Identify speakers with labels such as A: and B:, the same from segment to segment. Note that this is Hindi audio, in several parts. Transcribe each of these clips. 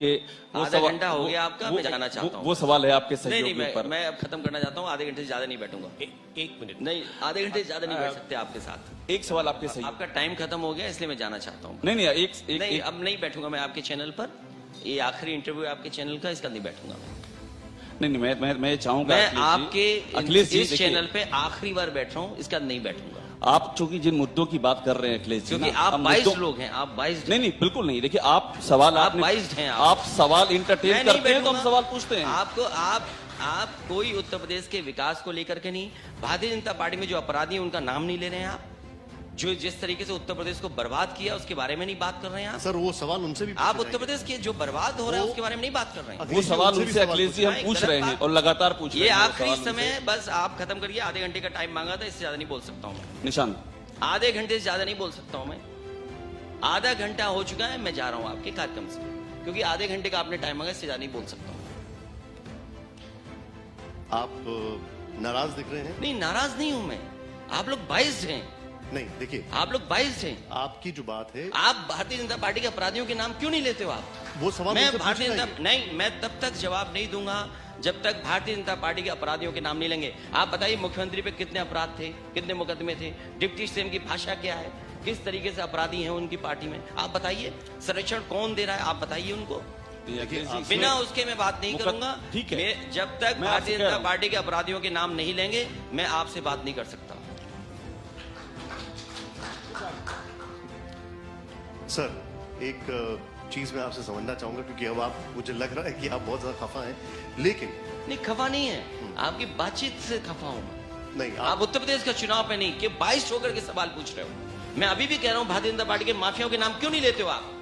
A: कि
B: आधा घंटा हो गया आपका, मैं जाना चाहता हूँ।
A: वो सवाल है आपके
B: नहीं
A: सहयोगी
B: नहीं,
A: पर।
B: मैं अब खत्म करना चाहता हूँ। आधे घंटे से ज्यादा नहीं बैठूंगा।
C: एक मिनट
B: नहीं, आधे घंटे से ज्यादा नहीं बैठ सकते आपके साथ।
A: एक सवाल आपके सहयोगी।
B: आपका टाइम खत्म हो गया, इसलिए मैं जाना चाहता हूँ।
A: नहीं,
B: नहीं, अब नहीं बैठूंगा मैं आपके चैनल पर। ये आखिरी इंटरव्यू है आपके चैनल का, इसका नहीं बैठूंगा मैं।
A: नहीं, मैं चाहूंगा
B: मैं आपके
A: अखिलेश
B: इस चैनल पे आखिरी बार बैठ रहा हूँ, इसका नहीं बैठूंगा।
A: आप चूंकि जिन मुद्दों की बात कर रहे हैं अखिलेश जी,
B: क्योंकि आप 22 लोग हैं, आप 22।
A: नहीं, बिल्कुल नहीं। देखिए, आप सवाल
B: आप 22 हैं।
A: आप सवाल इंटरटेन करते हैं तो हम सवाल पूछते हैं
B: आपको। आप कोई उत्तर प्रदेश के विकास को लेकर के नहीं, भारतीय जनता पार्टी में जो अपराधी हैं उनका नाम नहीं ले रहे हैं आप। जो जिस तरीके से उत्तर प्रदेश को बर्बाद किया उसके बारे में नहीं बात कर रहे हैं आप।
C: सर, वो सवाल उनसे भी
B: आप उत्तर प्रदेश के जो बर्बाद हो रहा है उसके बारे में नहीं बात कर रहे हैं।
A: वो सवाल उनसे अखिलेश जी हम पूछ रहे हैं और लगातार पूछ रहे हैं।
B: ये आखिरी समय, बस आप खत्म करिए। आधे घंटे का टाइम मांगा था, इससे ज्यादा नहीं बोल सकता हूँ मैं।
A: निशान,
B: आधे घंटे से ज्यादा नहीं बोल सकता हूँ मैं। आधा घंटा हो चुका है, मैं जा रहा हूँ आपके कार्यक्रम से, क्योंकि आधे घंटे का आपने टाइम मांगा, इससे ज्यादा नहीं बोल सकता हूँ।
C: आप नाराज दिख रहे हैं?
B: नहीं, नाराज नहीं हूं मैं। आप लोग 22 हैं।
C: नहीं, देखिए,
B: आप लोग 22 हैं।
C: आपकी जो बात है,
B: आप भारतीय जनता पार्टी के अपराधियों के नाम क्यों नहीं लेते हो आप?
C: वो सवाल
B: मैं
C: उनसे
B: भारतीय
C: पूछना
B: जनता नहीं, मैं तब तक जवाब नहीं दूंगा जब तक भारतीय जनता पार्टी के अपराधियों के नाम नहीं लेंगे। आप बताइए, मुख्यमंत्री पे कितने अपराध थे, कितने मुकदमे थे? डिप्टी सीएम की भाषा क्या है? किस तरीके से अपराधी हैं उनकी पार्टी में? आप बताइए। संरक्षण कौन दे रहा है? आप बताइए उनको। बिना उसके मैं बात नहीं करूंगा।
A: ठीक है,
B: जब तक भारतीय जनता पार्टी के अपराधियों के नाम नहीं लेंगे, मैं आपसे बात नहीं कर सकता।
C: सर, एक चीज मैं आपसे समझना चाहूंगा, क्योंकि अब आप, मुझे लग रहा है कि आप बहुत ज्यादा खफा हैं, लेकिन
B: नहीं, खफा नहीं है। आपकी बातचीत से खफा हूं मैं।
C: नहीं,
B: आप उत्तर प्रदेश का चुनाव पे नहीं, कि 22 होकर के सवाल पूछ रहे हो। मैं अभी भी कह रहा हूं, भारतीय जनता पार्टी के माफियाओं के नाम क्यों नहीं लेते हो आप?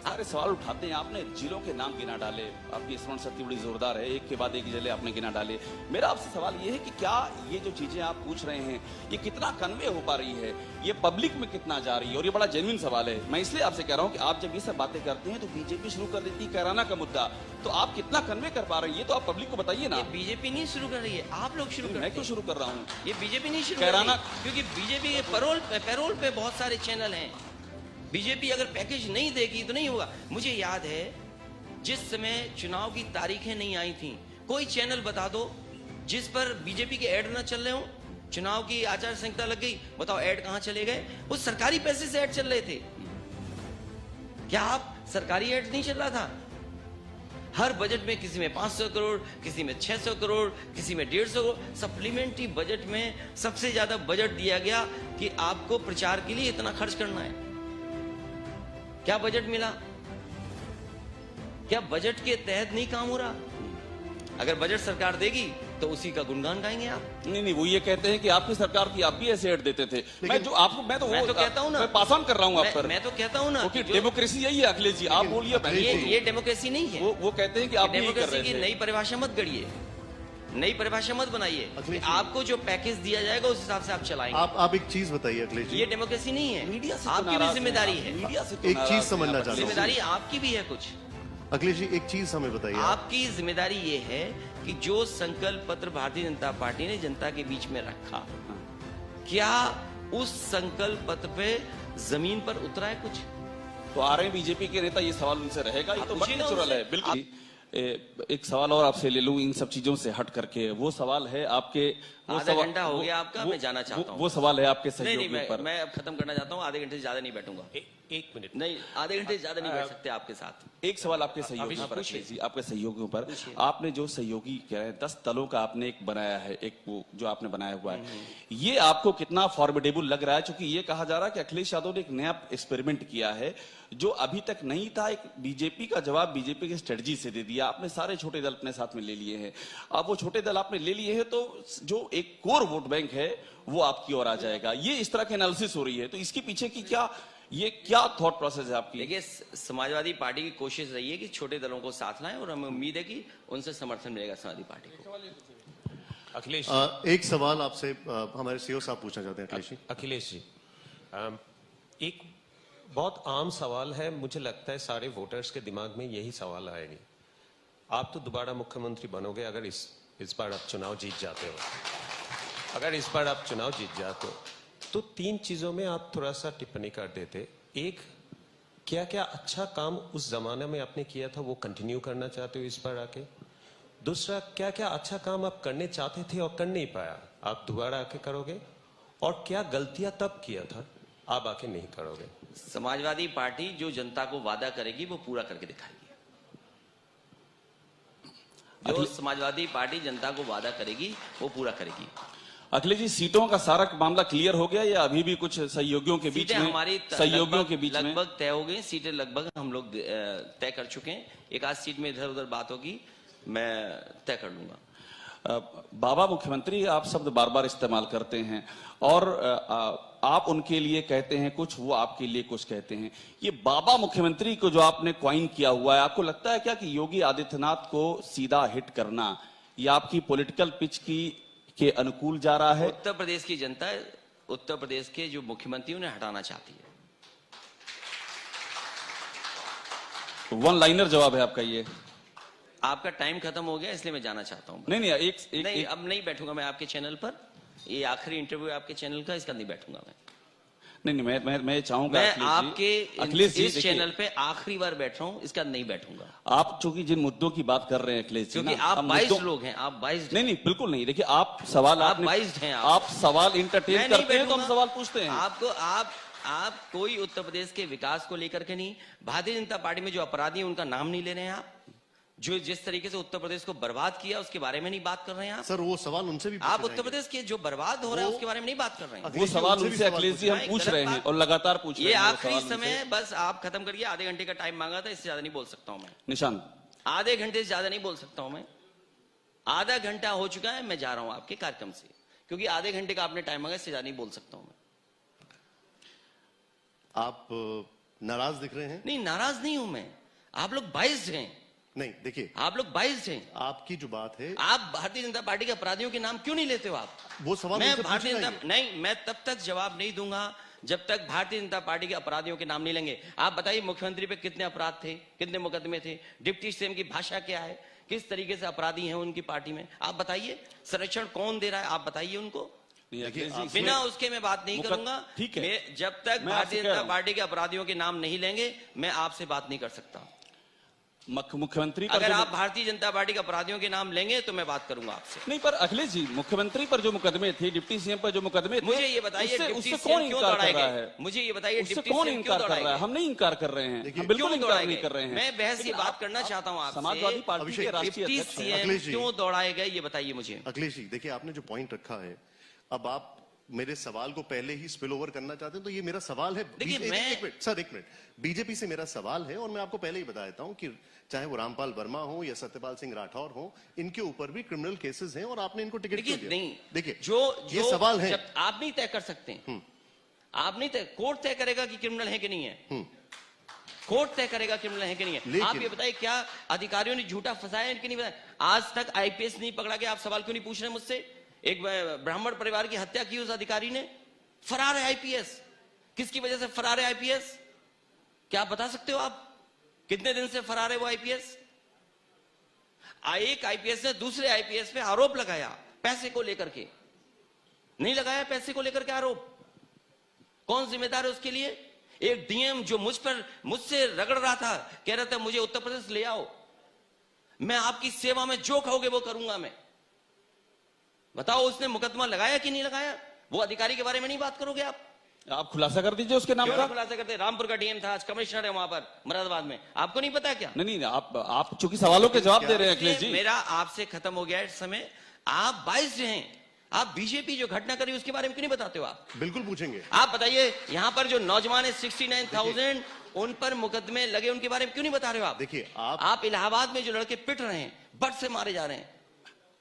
A: सारे सवाल उठाते हैं। आपने जिलों के नाम गिना डाले, आपकी स्मरण शक्ति बड़ी जोरदार है, एक के बाद एक जिले आपने गिना डाले। मेरा आपसे सवाल ये है कि क्या ये जो चीजें आप पूछ रहे हैं, ये कितना कन्वे हो पा रही है, ये पब्लिक में कितना जा रही है? और ये बड़ा जेन्युइन सवाल है। मैं इसलिए आपसे कह रहा हूँ कि आप जब ये सब बातें करते हैं तो बीजेपी शुरू कर देती है कैराना का मुद्दा, तो आप कितना कन्वे कर पा रहे हैं, ये तो आप पब्लिक को बताइए ना।
B: बीजेपी नहीं शुरू कर रही है, आप लोग शुरू कर रहे हैं।
A: मैं क्यों शुरू कर रहा हूँ?
B: ये बीजेपी नहीं शुरू
A: कैराना,
B: क्योंकि बीजेपी के पैरोल पे बहुत सारे चैनल हैं। बीजेपी अगर पैकेज नहीं देगी तो नहीं होगा। मुझे याद है, जिस समय चुनाव की तारीखें नहीं आई थी, कोई चैनल बता दो जिस पर बीजेपी के ऐड ना चल रहे हो। चुनाव की आचार संहिता लग गई, बताओ ऐड कहां चले गए? वो सरकारी पैसे से ऐड चल रहे थे। क्या आप सरकारी ऐड नहीं चल रहा था? हर बजट में किसी में 500 करोड़, किसी में 600 करोड़, किसी में 150 करोड़। सप्लीमेंट्री बजट में सबसे ज्यादा बजट दिया गया कि आपको प्रचार के लिए इतना खर्च करना है। क्या बजट मिला? क्या बजट के तहत नहीं काम हो रहा? अगर बजट सरकार देगी तो उसी का गुणगान गाएंगे आप।
A: नहीं, वो ये कहते हैं कि आपकी सरकार थी, आप भी ऐसे ऐड देते थे। मैं तो
B: कहता हूं ना,
A: मैं पास ऑन कर रहा हूं आप पर।
B: मैं तो कहता हूं ना,
A: क्योंकि डेमोक्रेसी यही है अखिलेश जी, आप बोलिए।
B: ये डेमोक्रेसी नहीं है।
A: वो कहते हैं कि आप
B: डेमोक्रेसी की नई परिभाषा मत गढ़िए, नई परिभाषा मत बनाइए। आपको जो पैकेज दिया जाएगा उस हिसाब से आप चलाएंगे।
C: आप एक चीज बताइए अखिलेश जी।
B: ये डेमोक्रेसी नहीं है।
A: मीडिया से
B: आपकी भी जिम्मेदारी है।
A: मीडिया से
C: एक चीज समझना चाहता हूं।
B: जिम्मेदारी आपकी भी है कुछ।
C: अखिलेश जी, एक चीज हमें बताइए।
B: आपकी जिम्मेदारी ये है कि जो संकल्प पत्र भारतीय जनता पार्टी ने जनता के बीच में रखा, क्या उस संकल्प पत्र पे जमीन पर उतरा है कुछ?
A: तो आ रहे हैं बीजेपी के नेता, ये सवाल उनसे रहेगा। ये तो बड़ा नेचुरल है। बिल्कुल। एक सवाल और आपसे ले लूं इन सब चीजों से हट करके। वो सवाल है आपके,
B: आधा घंटा हो गया आपका, मैं जाना चाहता हूँ।
A: वो सवाल है आपके सहयोगी पर।
B: मैं अब खत्म करना चाहता हूँ। आधे घंटे से ज्यादा नहीं बैठूंगा।
C: एक मिनट।
B: नहीं, आधे घंटे से ज्यादा नहीं बैठ सकते आपके साथ।
A: एक सवाल आपके सहयोगियों पर अखिलेश जी, आपके सहयोगियों पर। आपने जो सहयोगी कह रहे हैं 10 दलों का आपने एक बनाया है, एक वो जो आपने बनाया हुआ है, ये आपको कितना फॉर्मिडेबल लग रहा है? क्योंकि ये कहा जा रहा है कि अखिलेश यादव ने एक नया एक्सपेरिमेंट किया है जो अभी तक नहीं था। एक बीजेपी का जवाब बीजेपी की स्ट्रेटजी से दे दिया आपने। सारे छोटे दल अपने साथ में ले लिए हैं। अब वो छोटे दल आपने ले लिए हैं तो जो एक कोर वोट बैंक है वो आपकी ओर आ जाएगा। ये इस तरह की एनालिसिस हो रही है, तो इसके पीछे की क्या थॉट प्रोसेस है आपकी?
B: देखिए, समाजवादी पार्टी की कोशिश रही है कि छोटे दलों को साथ लाएं, और हमें उम्मीद है कि उनसे समर्थन मिलेगा समाजवादी पार्टी को।
C: अखिलेश, एक सवाल आपसे हमारे सीओ साहब पूछना चाहते हैं। अखिलेश जी,
D: अखिलेश जी, एक बहुत आम सवाल है, मुझे लगता है सारे वोटर्स के दिमाग में यही सवाल आएगी। आप तो दोबारा मुख्यमंत्री बनोगे अगर इस बार आप चुनाव जीत जाते हो। अगर इस बार आप चुनाव जीत जाते हो तो 3 चीजों में आप थोड़ा सा टिप्पणी कर देते। एक, क्या क्या अच्छा काम उस जमाने में आपने किया था वो कंटिन्यू करना चाहते हो इस बार आके? दूसरा, क्या क्या अच्छा काम आप करने चाहते थे और कर नहीं पाया, आप दोबारा आके करोगे? और क्या गलतियां तब किया था आप आके नहीं करोगे?
B: समाजवादी पार्टी जो जनता को वादा करेगी वो पूरा करके दिखाएगी। जो समाजवादी पार्टी जनता को वादा करेगी वो पूरा करेगी।
A: अखिलेश जी, सीटों का सारा मामला क्लियर हो गया या अभी भी कुछ सहयोगियों के बीच
B: सीटें
A: में?
B: हमारी
A: सहयोगियों के बीच में
B: लगभग तय हो गई। सीटें लगभग हम लोग तय कर चुके हैं। एक आध सीट में इधर उधर बात होगी, मैं तय कर लूंगा।
A: बाबा मुख्यमंत्री आप शब्द बार बार इस्तेमाल करते हैं और आप उनके लिए कहते हैं कुछ, वो आपके लिए कुछ कहते हैं। ये बाबा मुख्यमंत्री को जो आपने क्वाइन किया हुआ है, आपको लगता है क्या कि योगी आदित्यनाथ को सीधा हिट करना ये आपकी पॉलिटिकल पिच के अनुकूल जा रहा है?
B: उत्तर प्रदेश की जनता उत्तर प्रदेश के जो मुख्यमंत्री उन्हें हटाना चाहती है।
A: वन लाइनर जवाब है आपका ये।
B: आपका टाइम खत्म हो गया इसलिए मैं जाना चाहता हूं।
A: नहीं,
B: अब नहीं बैठूंगा मैं आपके चैनल पर। ये आखिरी इंटरव्यू है आपके चैनल का, इसका नहीं बैठूंगा मैं।
A: नहीं, मैं चाहूंगा
B: मैं आपके इस
A: देखिए,
B: चैनल पे आखिरी बार बैठ रहा हूं, इसका नहीं बैठूंगा।
A: आप चूंकि जिन मुद्दों की बात कर रहे हैं अखिलेश जी,
B: क्योंकि आप 22 लोग हैं, आप 22।
A: नहीं, बिल्कुल नहीं। देखिए, आप सवाल
B: आप 22 हैं।
A: आप सवाल इंटरटेन करते हैं तो हम सवाल पूछते हैं
B: आपको। आप कोई उत्तर प्रदेश के विकास को लेकर के नहीं, भारतीय जनता पार्टी में जो अपराधी हैं उनका नाम नहीं ले रहे हैं आप। जो जिस तरीके से उत्तर प्रदेश को बर्बाद किया उसके बारे में नहीं बात कर रहे हैं आप।
C: सर वो सवाल उनसे भी
B: आप उत्तर प्रदेश के जो बर्बाद हो रहा है उसके बारे में नहीं बात कर रहे हैं।
A: वो सवाल उनसे अखिलेश जी हम पूछ रहे हैं और लगातार पूछ रहे हैं।
B: ये आखिरी समय बस आप खत्म करिए। आधे घंटे का टाइम मांगा था, इससे ज्यादा नहीं बोल सकता हूं मैं।
A: निशांत,
B: आधे घंटे से ज्यादा नहीं बोल सकता हूं मैं। आधा घंटा हो चुका है, मैं जा रहा हूं आपके कार्यक्रम से, क्योंकि आधे घंटे का आपने टाइम मांगा, इससे ज्यादा नहीं बोल सकता हूं मैं।
C: आप नाराज दिख रहे हैं?
B: नहीं, नाराज नहीं हूं मैं। आप लोग 22 हैं।
C: नहीं, देखिए,
B: आप लोग 22 हैं।
C: आपकी जो बात है,
B: आप भारतीय जनता पार्टी के अपराधियों के नाम क्यों नहीं लेते हो आप?
C: वो सवाल
B: मैं
C: उनसे
B: भारतीय
C: पूछना
B: जनता नहीं, मैं तब तक जवाब नहीं दूंगा जब तक भारतीय जनता पार्टी के अपराधियों के नाम नहीं लेंगे। आप बताइए, मुख्यमंत्री पे कितने अपराध थे, कितने मुकदमे थे? डिप्टी सीएम की भाषा क्या है, किस तरीके से अपराधी हैं उनकी पार्टी में? आप बताइए। संरक्षण कौन दे रहा है, आप बताइए उनको। बिना उसके मैं बात नहीं करूंगा।
A: ठीक है,
B: जब तक भारतीय जनता पार्टी के अपराधियों के नाम नहीं लेंगे मैं आपसे बात नहीं कर सकता।
A: मुख्यमंत्री पर
B: अगर आप भारतीय जनता पार्टी के अपराधियों के नाम लेंगे तो मैं बात करूंगा आपसे।
A: नहीं, पर अखिलेश जी, मुख्यमंत्री पर जो मुकदमे थे, डिप्टी सीएम पर जो मुकदमे थे,
B: मुझे ये बताइए
A: उससे कौन इनकार कर रहा है?
B: मुझे ये बताइए,
A: उससे कौन इनकार कर रहा है? हम नहीं इनकार कर रहे हैं, हम बिल्कुल इनकार नहीं कर रहे हैं।
B: मैं बहस की बात करना चाहता हूँ आपसे।
A: समाजवादी पार्टी के राष्ट्रीय
B: डिप्टी
A: अध्यक्ष हैं।
B: सीएम क्यों दौड़ाए गए ये बताइए मुझे।
C: अखिलेश जी, देखिए, आपने जो पॉइंट रखा है, अब आप मेरे सवाल को पहले ही स्पिल ओवर करना चाहते हैं, तो ये मेरा सवाल है।
B: देखिए,
C: एक मिनट, बीजेपी से मेरा सवाल है और मैं आपको पहले ही बता देता हूं कि चाहे वो रामपाल वर्मा हो या सत्यपाल सिंह राठौर हो, इनके ऊपर भी क्रिमिनल केसेस हैं और आपने इनको टिकट क्यों दिया?
B: नहीं,
C: देखिए,
B: जो
C: ये सवाल है।
B: आप नहीं तय कर सकते। आप नहीं तय, कोर्ट तय करेगा कि क्रिमिनल है कि नहीं है। कोर्ट तय करेगा क्रिमिनल है कि नहीं है। आप ये बताइए, क्या अधिकारियों ने झूठा फंसाया कि नहीं फंसाया? आज तक आईपीएस नहीं पकड़ा गया। आप सवाल क्यों नहीं पूछ रहे मुझसे? एक ब्राह्मण परिवार की हत्या की उस अधिकारी ने, फरार है आईपीएस। किसकी वजह से फरार है आईपीएस? क्या आप बता सकते हो? आप कितने दिन से फरार है वो आईपीएस? एक आईपीएस ने दूसरे आईपीएस पे आरोप लगाया पैसे को लेकर के। नहीं लगाया पैसे को लेकर के आरोप? कौन जिम्मेदार है उसके लिए? एक डीएम जो मुझसे रगड़ रहा था, कह रहा था मुझे उत्तर प्रदेश ले आओ, मैं आपकी सेवा में जो कहोगे वो करूंगा मैं। बताओ, उसने मुकदमा लगाया कि नहीं लगाया? वो अधिकारी के बारे में नहीं बात करोगे आप?
A: आप खुलासा कर दीजिए उसके नाम का।
B: खुलासा करते? रामपुर का डीएम था, आज कमिश्नर है वहां पर मुरादाबाद में। आपको नहीं पता क्या?
A: नहीं, आप चूंकि सवालों के जवाब दे रहे हैं अखिलेश जी।
B: मेरा आपसे खत्म हो गया इस समय। आप 22 हैं। आप बीजेपी जो घटना करी उसके बारे में क्यों नहीं बताते हो आप?
C: बिल्कुल पूछेंगे।
B: आप बताइए, यहाँ पर जो नौजवान है 69,000 उन पर मुकदमे लगे, उनके बारे में क्यों नहीं बता रहे हो आप?
C: देखिए,
B: आप इलाहाबाद में जो लड़के पिट रहे हैं, बट से मारे जा रहे हैं,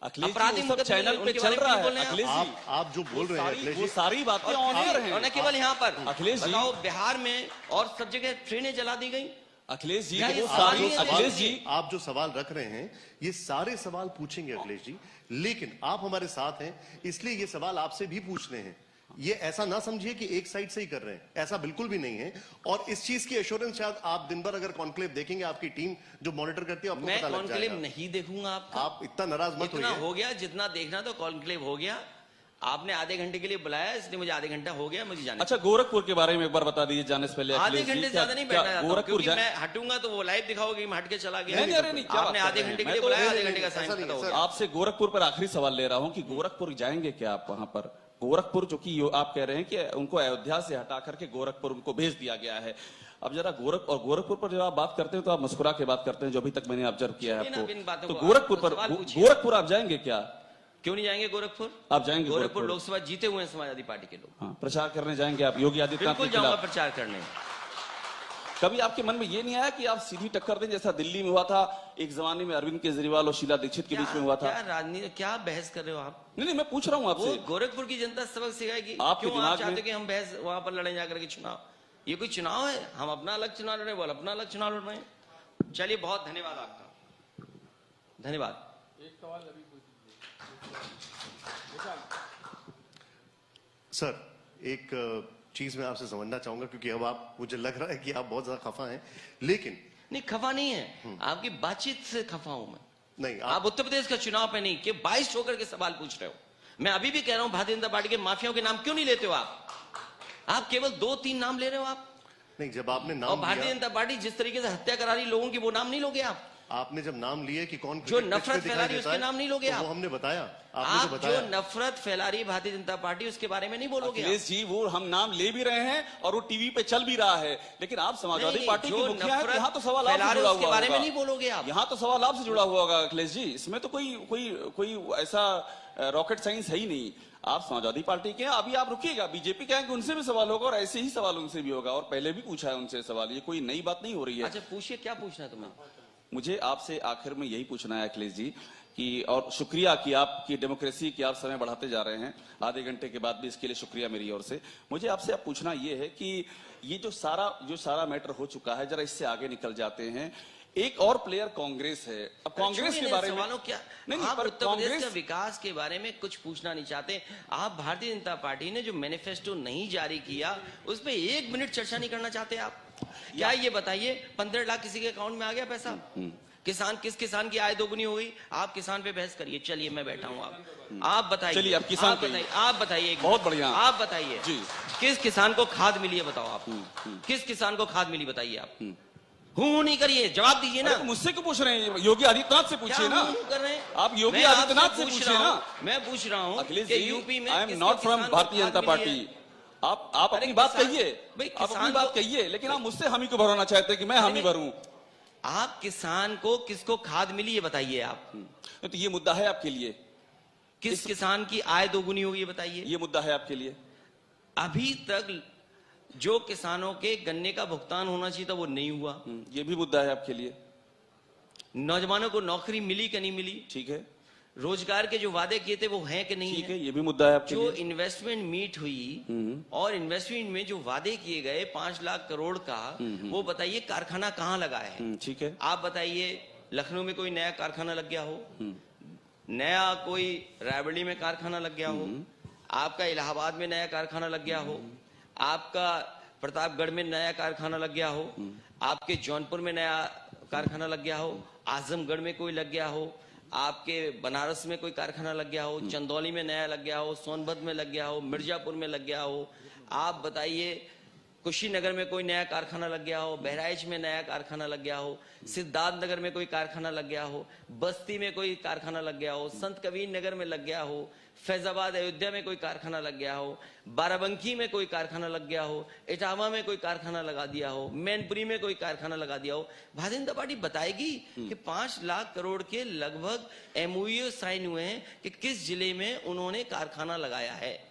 A: अपराधी सब चैनल पे चल रहा है अखिलेश जी।
C: आप जो बोल रहे हैं
A: वो सारी बातें ऑन एयर हैं।
B: और न केवल यहाँ पर
A: अखिलेश जी,
B: बताओ, बिहार में और सब जगह ट्रेनें जला दी गई।
A: अखिलेश जी,
B: वो
A: सारी अखिलेश जी,
C: आप जो सवाल रख रहे हैं, ये सारे सवाल पूछेंगे अखिलेश जी, लेकिन आप हमारे साथ हैं इसलिए ये सवाल आपसे भी पूछने हैं। ये ऐसा ना समझिए कि एक साइड से ही कर रहे हैं, ऐसा बिल्कुल भी नहीं है। और इस चीज की एश्योरेंस शायद आप दिन भर अगर कॉन्क्लेव देखेंगे, आपकी टीम जो मॉनिटर करती है, आपको पता लग जाएगा।
B: मैं कॉन्क्लेव नहीं देखूंगा आपका।
C: आप इतना नाराज मत होइए।
B: इतना हो गया, जितना देखना तो कॉन्क्लेव हो गया। आपने आधे घंटे के लिए बुलाया, इसलिए मुझे आधे घंटा हो गया, मुझे जाने।
A: अच्छा, गोरखपुर के बारे में एक बार बता दीजिए जाने से पहले।
B: आधे घंटे से ज्यादा नहीं बैठना चाहता हूं,
A: गोरखपुर
B: क्योंकि मैं हटूंगा तो वो लाइव दिखाओगे मैं हट के चला गया।
A: नहीं, अरे नहीं, क्या
B: आपने
A: बात
B: आधे
A: कर रहे
B: घंटे
A: हैं?
B: के लिए
A: मैं तो-
B: बुलाया, आधे
C: नहीं,
B: घंटे का
C: ऐसा
B: साइन
C: नहीं,
B: खत्म हो
C: सर।
B: गया।
A: आपसे गोरखपुर पर आखिरी सवाल ले रहा हूं कि गोरखपुर जाएंगे क्या आप वहां पर? गोरखपुर जो कि आप कह रहे हैं कि उनको अयोध्या से हटा करके गोरखपुर उनको भेज दिया गया है। अब जरा गोरखपुर पर जब आप बात करते हैं तो आप मुस्कुरा के बात करते हैं, जो अभी तक मैंने ऑब्जर्व किया है
B: छोड़िए ना, इन बातों
A: आपको। तो
B: को,
A: गोरखपुर
B: आप
A: पर
B: सवाल पूछिए।
A: गोरखपुर आप जाएंगे क्या?
B: क्यों नहीं जाएंगे गोरखपुर?
A: आप जाएंगे
B: गोरखपुर लोकसभा जीते हुए हैं समाजवादी पार्टी के लोग।
A: हाँ, प्रचार करने जाएंगे आप योगी आदित्यनाथ
B: बिल्कुल
A: के
B: जाऊंगा
A: खिलाफ?
B: प्रचार करने।
A: कभी आपके मन में ये नहीं आया कि आप सीधी टक्कर दें, जैसा दिल्ली में हुआ था एक जमाने में अरविंद केजरीवाल और शीला दीक्षित के बीच में हुआ था?
B: क्या राजनीति, क्या बहस कर रहे हो आप?
A: नहीं, मैं पूछ रहा हूँ
B: वो
A: आपसे।
B: गोरखपुर की जनता सबक सिखाएगी।
A: आपके
B: क्यों आप
A: दिमाग
B: चाहते
A: में-
B: कि हम बहस वहां पर लड़े जाकर के चुनाव? ये कोई चुनाव है? हम अपना अलग चुनाव लड़ रहे हैं, वो अपना अलग चुनाव लड़ रहे हैं। चलिए, बहुत धन्यवाद आपका, धन्यवाद।
C: सर, एक चीज मैं आपसे समझना चाहूंगा, क्योंकि अब आप, मुझे लग रहा है कि आप बहुत ज्यादा खफा हैं, लेकिन
B: नहीं, खफा नहीं है, आपकी बातचीत से खफा हूं मैं।
C: नहीं,
B: आप उत्तर प्रदेश का चुनाव पे नहीं कि 22 होकर के सवाल पूछ रहे हो। मैं अभी भी कह रहा हूं, भारतीय जनता पार्टी के माफियाओं के नाम क्यों नहीं लेते हो आप केवल 2-3 नाम ले रहे हो आप।
C: नहीं, जब आपने
B: और
C: नाम
B: भारतीय
C: लिया,
B: जनता पार्टी जिस तरीके से हत्या करा रही लोगों की, वो नाम नहीं लोगे आप।
C: आपने जब नाम लिए कि कौन
B: जो
C: क्रिकेट पिच पे
B: नफरत
C: दिखाई
B: फैला रही है,
C: देता
B: उसके
C: है,
B: नाम नहीं लोगे
C: तो
B: आप।
C: वो हमने बताया, आपने
B: आप
C: जो
B: जो
C: बताया।
B: नफरत फैला रही है भारतीय जनता पार्टी, उसके बारे में नहीं बोलोगे आप।
A: अखिलेश जी, वो हम नाम ले भी रहे हैं और वो टीवी पे चल भी रहा है, लेकिन आप समाजवादी
B: नहीं,
A: पार्टी
B: जो
A: के मुखिया हैं,
B: नफरत
A: यहाँ तो सवाल
B: फैला
A: आपसे
B: रहे
A: जुड़ा
B: उसके
A: हुआ
B: बारे में
A: होगा।
B: नहीं बोलोगे आप।
A: यहाँ तो सवाल आपसे जुड़ा हुआ होगा अखिलेश जी, इसमें तो कोई ऐसा रॉकेट साइंस है ही नहीं। आप समाजवादी पार्टी के हैं, अभी आप रुकिएगा, बीजेपी के हैं कि उनसे भी सवाल होगा और ऐसे ही सवाल उनसे भी होगा, और पहले भी पूछा है उनसे सवाल, ये कोई नई बात नहीं हो रही है।
B: अच्छा, पूछिए, क्या पूछना है तुम्हें?
A: मुझे आपसे आखिर में यही पूछना है अखिलेश जी कि, और शुक्रिया कि आपकी डेमोक्रेसी की आप समय बढ़ाते जा रहे हैं, आधे घंटे के बाद भी इसके लिए शुक्रिया मेरी ओर से। मुझे आपसे अब पूछना ये है कि ये जो सारा मैटर हो चुका है, जरा इससे आगे निकल जाते हैं। एक और प्लेयर कांग्रेस है। अब कांग्रेस के बारे में
B: सवालों क्या,
A: नहीं,
B: आप
A: पर
B: उत्तर प्रदेश
A: कांग्रेस
B: के विकास के बारे में कुछ पूछना नहीं चाहते। आप भारतीय जनता पार्टी ने जो मैनिफेस्टो नहीं जारी किया, उस पर 1 मिनट चर्चा नहीं करना चाहते आप? क्या ये बताइए, 15 लाख किसी के अकाउंट में आ गया पैसा? किस किसान की आय दोगुनी हो गई? आप किसान पे बहस करिए, चलिए मैं बैठा हूँ, आप बताइए।
A: चलिए, अब किसान
B: आप बताइए,
A: बहुत बढ़िया।
B: आप बताइए
A: जी।
B: किस किसान को खाद मिली है, बताओ आप। किस किसान को खाद मिली, बताइए आप। हूं नहीं करिए, जवाब दीजिए ना।
A: अरे तो मुझसे क्यों पूछ रहे हैं? योगी आदित्यनाथ से पूछिए ना।
B: क्या कर रहे हैं?
A: आप योगी
B: मैं आपसे
A: आदित्यनाथ से
B: पूछ
A: पूछिए
B: रहा
A: ना।
B: हूं, मैं पूछ रहा हूं
A: अखिलेश
B: कि
A: जी,
B: यूपी में
A: आई एम
B: किसको
A: नॉट फ्रॉम
B: किसान को
A: भारतीय
B: खाद
A: जनता
B: मिली है?
A: पार्टी। आप
B: अरे
A: अपनी बात
B: किसान-
A: कहिए,
B: भाई
A: आप अपनी
B: किसान
A: बात
B: को-
A: कहिए, लेकिन आप मुझसे हामी को भरवाना चाहते हैं कि मैं हामी भरूं।
B: आप किसान को किसको खाद मिली है, बताइए आप।
A: तो ये मुद्दा है आपके लिए?
B: किस किसान की आय दोगुनी होगी, ये बताइए।
A: ये मुद्दा है आपके लिए?
B: अभी तक जो किसानों के गन्ने का भुगतान होना चाहिए था, वो नहीं हुआ।
A: ये भी मुद्दा है आपके लिए?
B: नौजवानों को नौकरी मिली कि नहीं मिली?
A: ठीक है,
B: रोजगार के जो वादे किए थे वो हैं कि नहीं
A: ठीक
B: है?
A: है, ये भी मुद्दा है आपके
B: जो
A: लिए?
B: इन्वेस्टमेंट मीट हुई और इन्वेस्टमेंट में जो वादे किए गए 5 लाख करोड़ का, वो बताइए कारखाना कहाँ लगा है?
A: ठीक है।
B: आप बताइए, लखनऊ में कोई नया कारखाना लग गया हो? नया कोई रायबरेली में कारखाना लग गया हो? आपका इलाहाबाद में नया कारखाना लग गया हो? आपका प्रतापगढ़ में नया कारखाना लग गया हो? आपके जौनपुर में नया कारखाना लग गया हो? आजमगढ़ में कोई लग गया हो? आपके बनारस में कोई कारखाना लग गया हो? चंदौली में नया लग गया हो? सोनभद्र में लग गया हो? मिर्जापुर में लग गया हो? आप बताइए, कुशीनगर में कोई नया कारखाना लग गया हो? बहराइच में नया कारखाना लग गया हो? सिद्धार्थनगर में कोई कारखाना लग गया हो? बस्ती में कोई कारखाना लग गया हो? संत कबीर नगर में लग गया हो? फैजाबाद अयोध्या में कोई कारखाना लग गया हो? बाराबंकी में कोई कारखाना लग गया हो? इटावा में कोई कारखाना लगा दिया हो? मैनपुरी में कोई कारखाना लगा दिया हो? भारतीय जनता पार्टी बताएगी कि 5 लाख करोड़ के लगभग MOU साइन हुए हैं कि किस जिले में उन्होंने कारखाना लगाया है?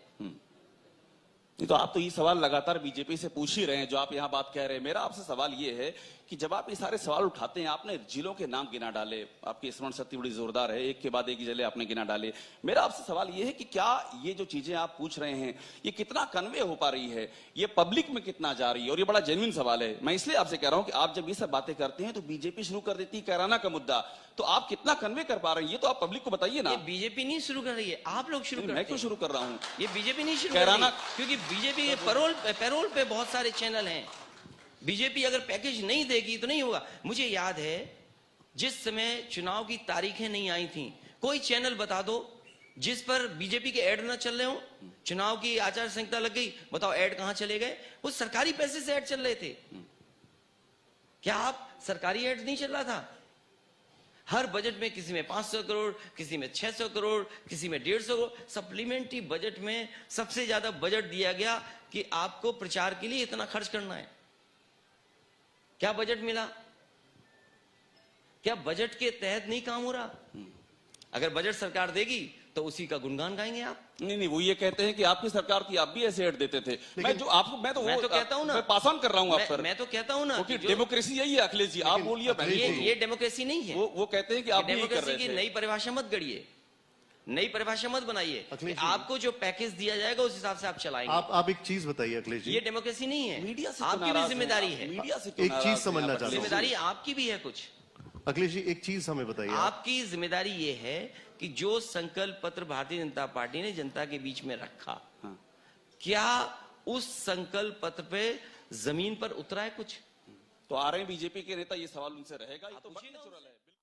A: नहीं तो आप तो ये सवाल लगातार बीजेपी से पूछ ही रहे हैं, जो आप यहाँ बात कह रहे हैं। मेरा आपसे सवाल ये है कि जब आप ये सारे सवाल उठाते हैं, आपने जिलों के नाम गिना डाले, आपकी स्मरण शक्ति बड़ी जोरदार है, एक के बाद एक जिले आपने गिना डाले। मेरा आपसे सवाल ये है कि क्या ये जो चीजें आप पूछ रहे हैं, ये कितना कन्वे हो पा रही है, ये पब्लिक में कितना जा रही है? और ये बड़ा जेन्युइन सवाल है। मैं इसलिए आपसे कह रहा हूं कि आप जब ये सब बातें करते हैं तो बीजेपी शुरू कर देती है कैराना का मुद्दा, तो आप कितना कन्वे कर पा रहे हैं, ये तो आप पब्लिक को बताइए ना।
B: ये बीजेपी नहीं शुरू कर रही है, आप लोग शुरू
A: मैं
B: करते
A: क्यों
B: हैं।
A: शुरू कर रहा हूँ?
B: ये बीजेपी नहीं शुरू कर
A: कैराना-
B: रही, क्योंकि बीजेपी के पैरोल पे बहुत सारे चैनल हैं। बीजेपी अगर पैकेज नहीं देगी तो नहीं होगा। मुझे याद है, जिस समय चुनाव की तारीखें नहीं आई थी, कोई चैनल बता दो जिस पर बीजेपी के ऐड ना चल रहे हो, चुनाव की आचार संहिता लग गई, बताओ ऐड कहां चले गए? वो सरकारी पैसे से ऐड चल रहे थे। क्या आप सरकारी ऐड नहीं चल रहा था? हर बजट में किसी में 500 करोड़, किसी में 600 करोड़, किसी में 150 करोड़। सप्लीमेंट्री बजट में सबसे ज्यादा बजट दिया गया कि आपको प्रचार के लिए इतना खर्च करना है। क्या बजट मिला? क्या बजट के तहत नहीं काम हो रहा? अगर बजट सरकार देगी तो उसी का गुणगान गाएंगे आप।
A: नहीं, वो ये कहते हैं कि आपकी सरकार थी, आप भी ऐसे ऐड देते थे। मैं तो
B: कहता हूं ना,
A: मैं पास ऑन कर रहा हूं आप पर।
B: मैं तो कहता हूं ना,
A: क्योंकि डेमोक्रेसी यही है अखिलेश जी, आप बोलिए।
B: ये डेमोक्रेसी नहीं है।
A: वो कहते हैं कि आप नहीं कर रहे
B: डेमोक्रेसी की नई परिभाषा मत गढ़िए, नई परिभाषा मत बनाइए कि आपको जो पैकेज दिया जाएगा उस हिसाब से आप चलाएंगे।
C: आप एक चीज बताइए अखिलेश जी,
B: ये डेमोक्रेसी नहीं है।
A: मीडिया से
B: आपकी भी जिम्मेदारी है।
A: मीडिया से
C: एक चीज समझना चाहता हूं,
B: जिम्मेदारी आपकी भी है कुछ।
C: अखिलेश जी एक चीज हमें बताइए।
B: आपकी जिम्मेदारी ये है कि जो संकल्प पत्र भारतीय जनता पार्टी ने जनता के बीच में रखा, क्या उस संकल्प पत्र पे जमीन पर उतरा है कुछ?
A: तो आ रहे हैं बीजेपी के नेता, ये सवाल उनसे रहेगा। ये तो